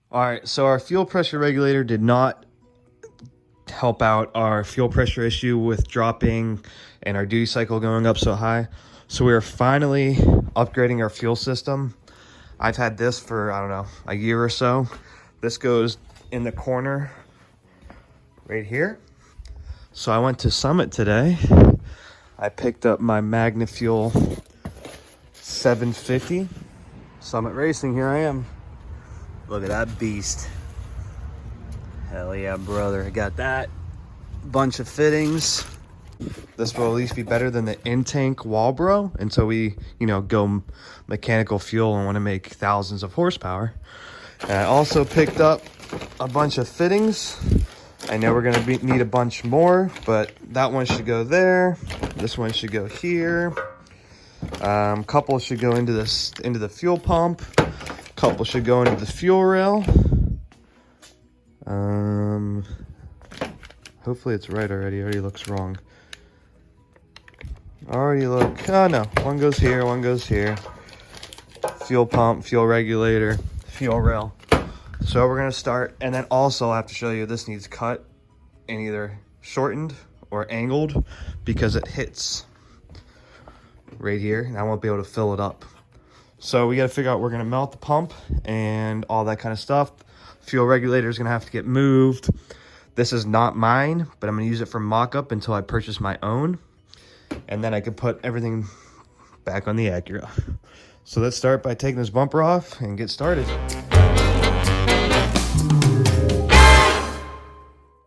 All right, so our fuel pressure regulator did not help out our fuel pressure issue with dropping and our duty cycle going up so high. So we are finally upgrading our fuel system. I've had this for, I don't know, a year or so. This goes in the corner right here. So I went to Summit today. I picked up my MagnaFuel 750. Summit Racing, here I am. Look at that beast. Hell yeah, brother. I got that. Bunch of fittings. This will at least be better than the in-tank Walbro until we, go mechanical fuel and want to make thousands of horsepower. And I also picked up a bunch of fittings. I know we're going to need a bunch more, but that one should go there. This one should go here. Couple should go into the fuel pump. Couple should go into the fuel rail. Hopefully it's right already. It already looks wrong. Oh no, one goes here, one goes here. Fuel pump, fuel regulator, fuel rail. So we're gonna start, and then also I have to show you this needs cut and either shortened or angled because it hits right here and I won't be able to fill it up. So we got to figure out, we're going to melt the pump and all that kind of stuff. Fuel regulator is going to have to get moved. This is not mine, but I'm going to use it for mock-up until I purchase my own. And then I can put everything back on the Acura. So let's start by taking this bumper off and get started.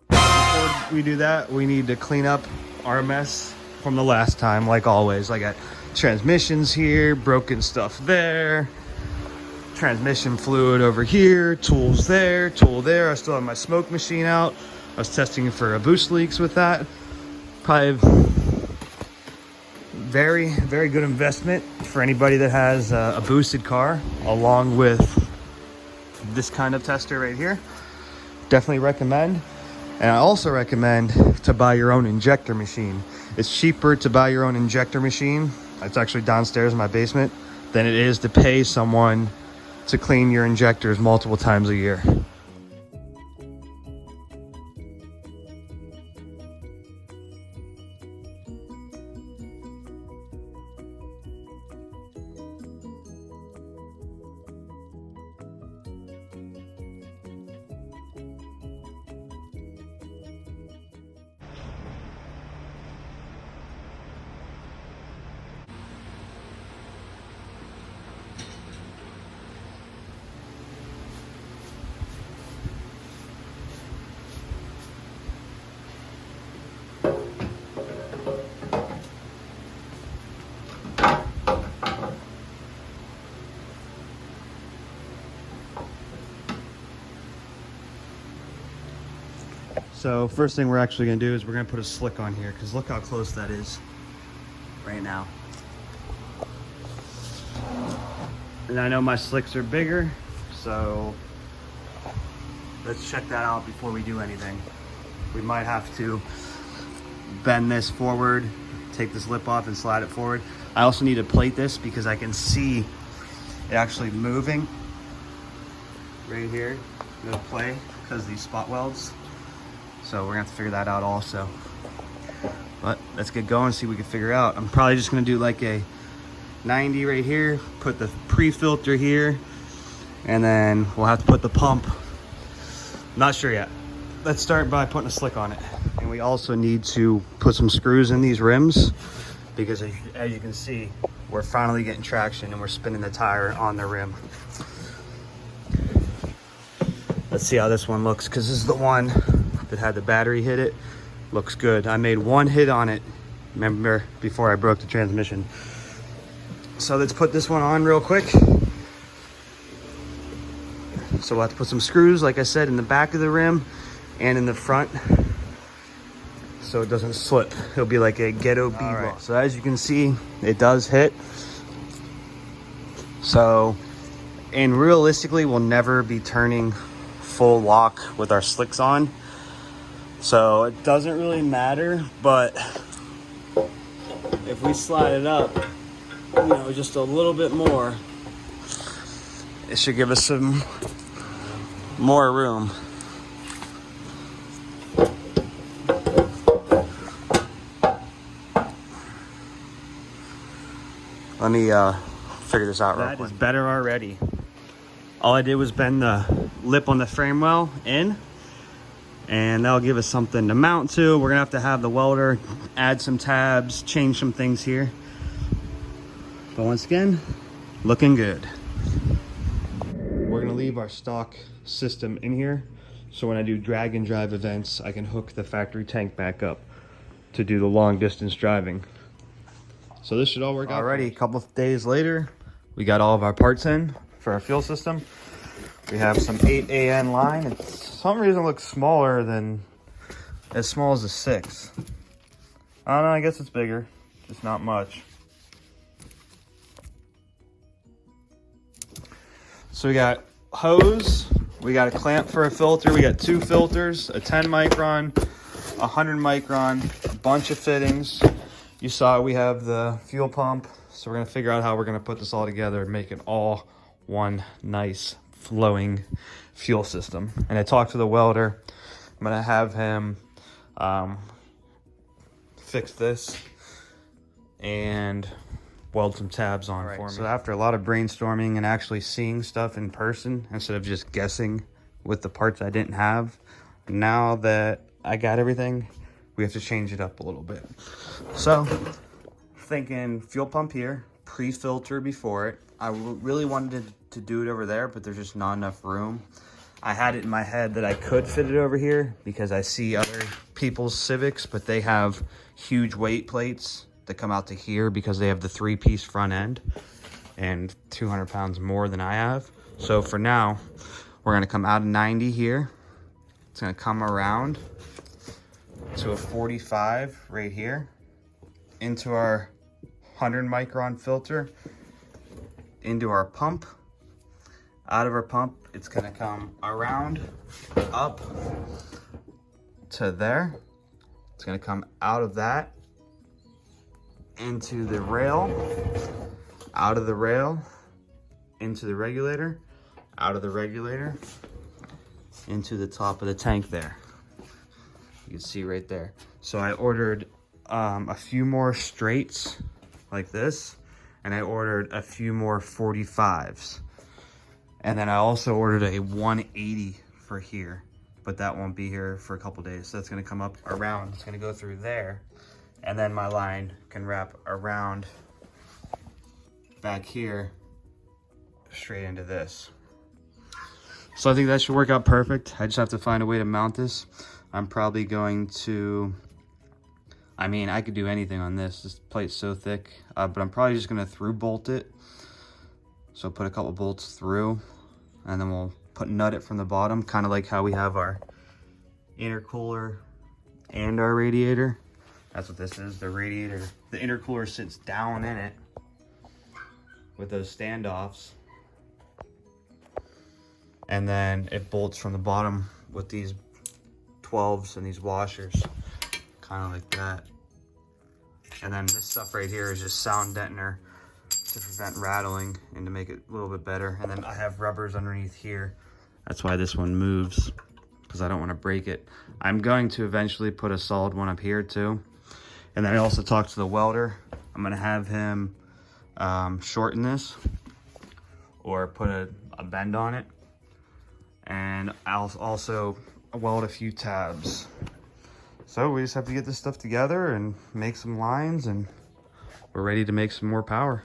Before we do that, we need to clean up our mess from the last time, like always. I got transmissions here, broken stuff there, transmission fluid over here, tools there, tool there. I still have my smoke machine out. I was testing for boost leaks with that. Probably very, very good investment for anybody that has a boosted car, along with this kind of tester right here. Definitely recommend. And I also recommend to buy your own injector machine. It's cheaper to buy your own injector machine. It's actually downstairs in my basement, than it is to pay someone to clean your injectors multiple times a year. So first thing we're actually going to do is we're going to put a slick on here, because look how close that is right now. And I know my slicks are bigger, so let's check that out before we do anything. We might have to bend this forward, take this lip off and slide it forward. I also need to plate this because I can see it actually moving right here. I'm going to play because of these spot welds. So we're gonna have to figure that out also. But let's get going and see what we can figure out. I'm probably just gonna do like a 90 right here, put the pre-filter here, and then we'll have to put the pump. Not sure yet. Let's start by putting a slick on it. And we also need to put some screws in these rims, because as you can see, we're finally getting traction and we're spinning the tire on the rim. Let's see how this one looks, because this is the one that had the battery hit it. Looks good. I made one hit on it, remember, before I broke the transmission. So let's put this one on real quick. So we'll have to put some screws, like I said, in the back of the rim and in the front, so it doesn't slip. It'll be like a ghetto bead. Right. So as you can see, it does hit. So, and realistically, we'll never be turning full lock with our slicks on. So it doesn't really matter, but if we slide it up, just a little bit more, it should give us some more room. Let me figure this out real quick. That is better already. All I did was bend the lip on the frame well in, and that'll give us something to mount to. We're gonna have the welder add some tabs, change some things here. But once again, looking good. We're gonna leave our stock system in here, so when I do drag and drive events, I can hook the factory tank back up to do the long distance driving. So this should all work out. Alrighty, a couple of days later, we got all of our parts in for our fuel system. We have some 8AN line. It's for some reason looks smaller than, as small as a 6. I don't know, I guess it's bigger, just not much. So we got hose, we got a clamp for a filter, we got 2 filters, a 10 micron, 100 micron, a bunch of fittings. You saw we have the fuel pump, so we're gonna figure out how we're gonna put this all together and make it all one nice flowing fuel system. And I talked to the welder. I'm gonna have him fix this and weld some tabs on for me. So after a lot of brainstorming and actually seeing stuff in person instead of just guessing with the parts I didn't have, now that I got everything, we have to change it up a little bit. So thinking fuel pump here, pre-filter before it. I really wanted to do it over there, but there's just not enough room. I had it in my head that I could fit it over here because I see other people's Civics, but they have huge weight plates that come out to here because they have the 3-piece front end and 200 pounds more than I have. So for now, we're gonna come out of 90 here. It's gonna come around to a 45 right here into our 100 micron filter, into our pump. Out of our pump, it's gonna come around up to there. It's gonna come out of that into the rail, out of the rail into the regulator, out of the regulator into the top of the tank there. You can see right there. So I ordered a few more straights like this, and I ordered a few more 45s. And then I also ordered a 180 for here, but that won't be here for a couple days. So that's gonna come up around, it's gonna go through there, and then my line can wrap around back here straight into this. So I think that should work out perfect. I just have to find a way to mount this. I'm probably going to, I mean, I could do anything on this. This plate's so thick, but I'm probably just gonna through bolt it. So put a couple bolts through, and then we'll put nut it from the bottom, kind of like how we have our intercooler and our radiator. That's what this is, the radiator. The intercooler sits down in it with those standoffs. And then it bolts from the bottom with these 12s and these washers, kind of like that. And then this stuff right here is just sound deadener to prevent rattling and to make it a little bit better. And then I have rubbers underneath here. That's why this one moves, because I don't want to break it. I'm going to eventually put a solid one up here too. And then I also talked to the welder. I'm gonna have him shorten this or put a bend on it. And I'll also weld a few tabs. So we just have to get this stuff together and make some lines, and we're ready to make some more power.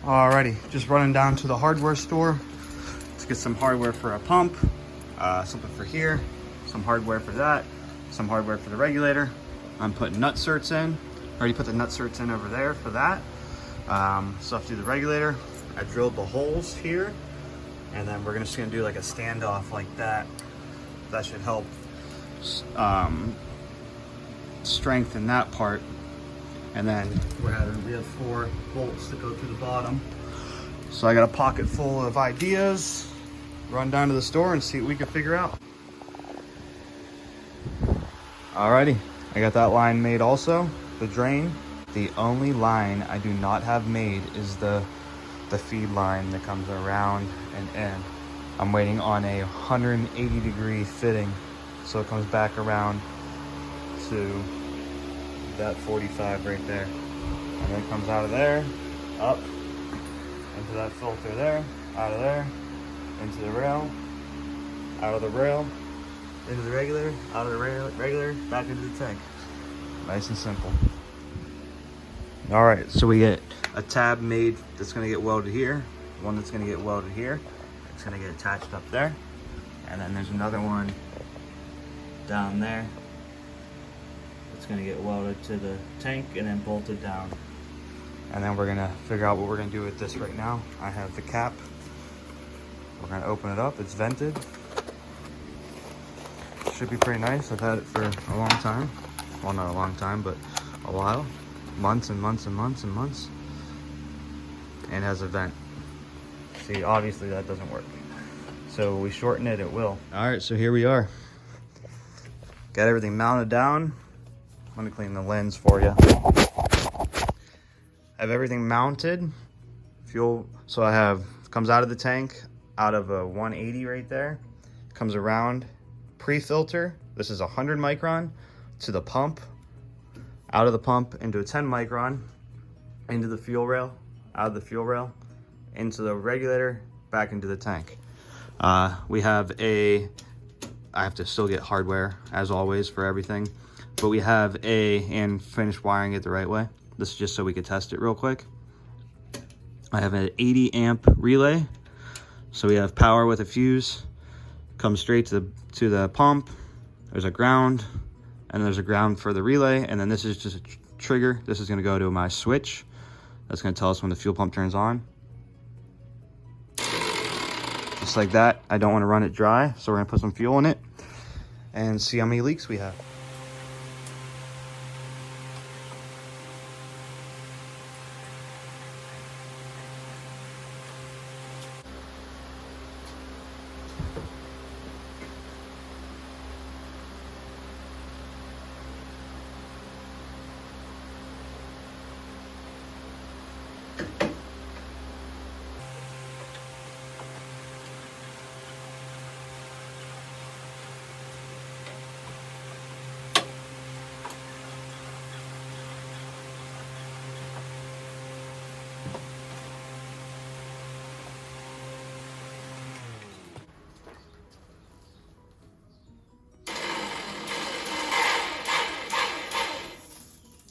Alrighty, just running down to the hardware store. Let's get some hardware for a pump, something for here, some hardware for that, some hardware for the regulator. I'm putting nut certs in. Already put the nut certs in over there for that. Stuff through the regulator. I drilled the holes here, and then we're just gonna do like a standoff like that. That should help strengthen that part. And then we have 4 bolts that go through the bottom. So I got a pocket full of ideas. Run down to the store and see what we can figure out. Alrighty, I got that line made also, the drain. The only line I do not have made is the the feed line that comes around and in. I'm waiting on a 180-degree fitting, so it comes back around to that 45 right there. And then it comes out of there, up, into that filter there, out of there, into the rail, out of the rail, into the regular, out of the regular, back into the tank. Nice and simple. All right, so we get a tab made that's gonna get welded here, one that's gonna get welded here. It's gonna get attached up there. And then there's another one down there. It's gonna get welded to the tank and then bolted down. And then we're gonna figure out what we're gonna do with this right now. I have the cap. We're gonna open it up, it's vented. Should be pretty nice. I've had it for a long time. Well, not a long time, but a while. Months and months and months and months. And has a vent. See, obviously that doesn't work. So we shorten it, it will. All right, so here we are. Got everything mounted down. Let me clean the lens for you. I have everything mounted. Fuel, so I have, comes out of the tank, out of a 180 right there. Comes around, pre-filter. This is 100 micron to the pump. Out of the pump into a 10 micron, into the fuel rail, out of the fuel rail, into the regulator, back into the tank. We have I have to still get hardware as always for everything, but we have and finish wiring it the right way. This is just so we could test it real quick. I have an 80 amp relay. So we have power with a fuse, comes straight to the pump. There's a ground, and there's a ground for the relay, and then this is just a trigger. This is gonna go to my switch. That's gonna tell us when the fuel pump turns on. Just like that. I don't wanna run it dry, so we're gonna put some fuel in it and see how many leaks we have.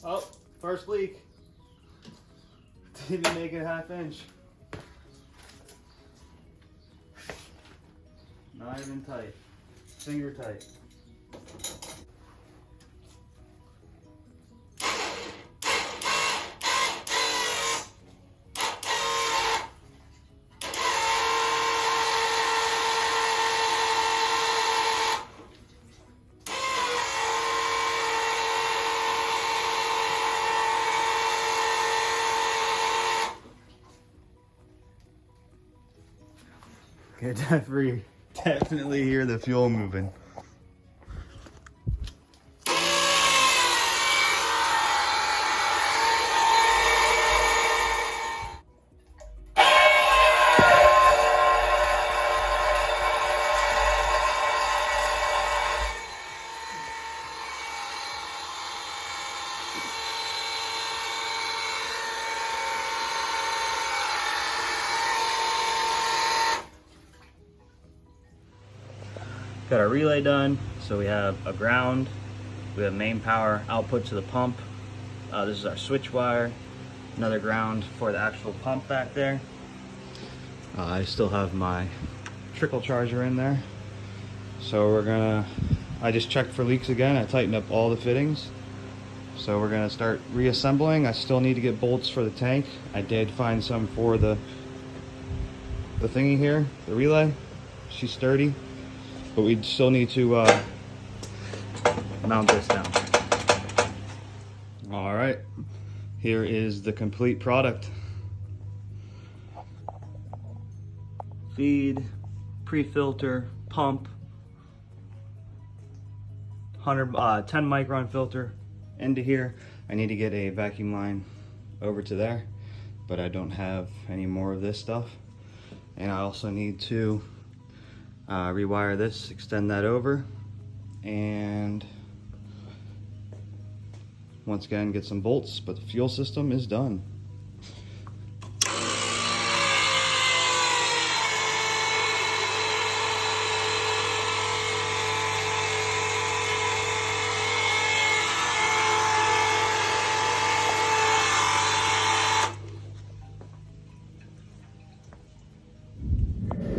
Oh, first leak. Didn't make it half inch. Not even tight. Finger tight. Can definitely hear the fuel moving. Got our relay done, so we have a ground, we have main power output to the pump. This is our switch wire, another ground for the actual pump back there. I still have my trickle charger in there. So I just checked for leaks again. I tightened up all the fittings. So we're gonna start reassembling. I still need to get bolts for the tank. I did find some for the thingy here, the relay. She's sturdy. But we still need to mount this down. All right, here is the complete product. Feed, pre-filter, pump, 10 micron filter into here. I need to get a vacuum line over to there but I don't have any more of this stuff. And I also need to rewire this, extend that over, and once again get some bolts, but the fuel system is done.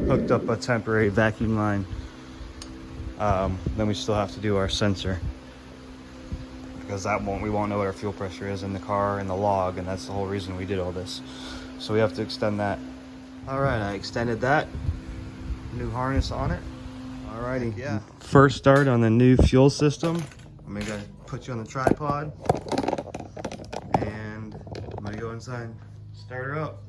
Hooked up a temporary vacuum line. Then we still have to do our sensor, because we won't know what our fuel pressure is in the car and the log, and that's the whole reason we did all this. So we have to extend that. All right, I extended that. New harness on it. Alrighty. Yeah. First start on the new fuel system. I'm gonna put you on the tripod, and I'm gonna go inside, start her up.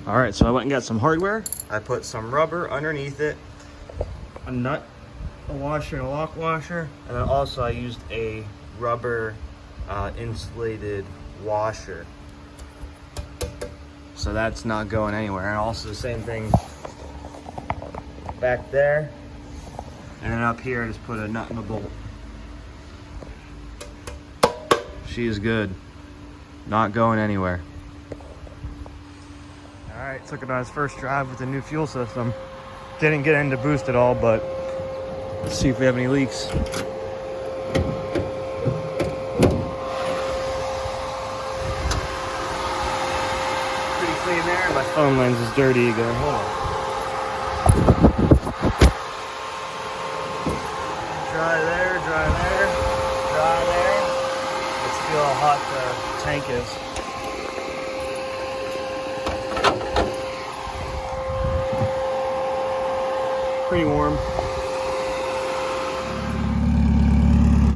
All right, so I went and got some hardware. I put some rubber underneath it, a nut, a washer, and a lock washer. And then also I used a rubber insulated washer. So that's not going anywhere. And also the same thing back there. And then up here, I just put a nut and a bolt. She is good. Not going anywhere. All right, took it on its first drive with the new fuel system. Didn't get into boost at all, but let's see if we have any leaks. Pretty clean there. My phone lens is dirty again. Hold on. Dry there, dry there, dry there. Let's feel how hot the tank is. Pretty warm.